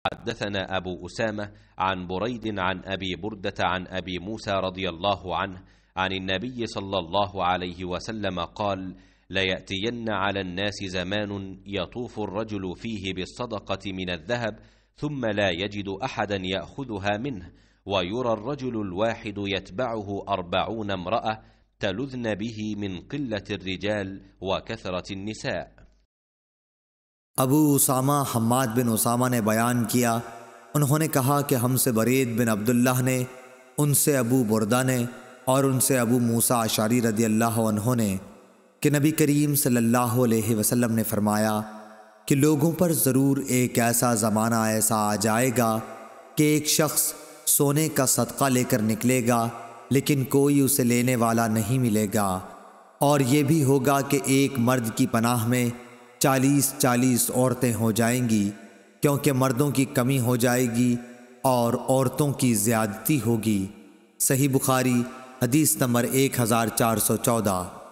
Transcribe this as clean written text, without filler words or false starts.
حدثنا أبو أسامة عن بريد عن أبي بردة عن أبي موسى رضي الله عنه عن النبي صلى الله عليه وسلم قال: ليأتين على الناس زمان يطوف الرجل فيه بالصدقة من الذهب ثم لا يجد أحدا يأخذها منه، ويرى الرجل الواحد يتبعه 40 امرأة تلذن به من قلة الرجال وكثرة النساء। अबू उसामा हम्माद बिन उसामा ने बयान किया, उन्होंने कहा कि हमसे बरीद बिन अब्दुल्लाह ने, उनसे अबू बुरदा ने और उनसे अबू मूसा अशारी रदी अल्लाह अन्हो ने कि नबी करीम सल्लल्लाहु अलैहि वसल्लम ने फरमाया कि लोगों पर ज़रूर एक ऐसा ज़माना ऐसा आ जाएगा कि एक शख्स सोने का सदका लेकर निकलेगा लेकिन कोई उसे लेने वाला नहीं मिलेगा, और ये भी होगा कि एक मर्द की पनाह में 40-40 औरतें हो जाएंगी, क्योंकि मर्दों की कमी हो जाएगी और औरतों की ज़्यादती होगी। सही बुखारी हदीस नंबर 1414।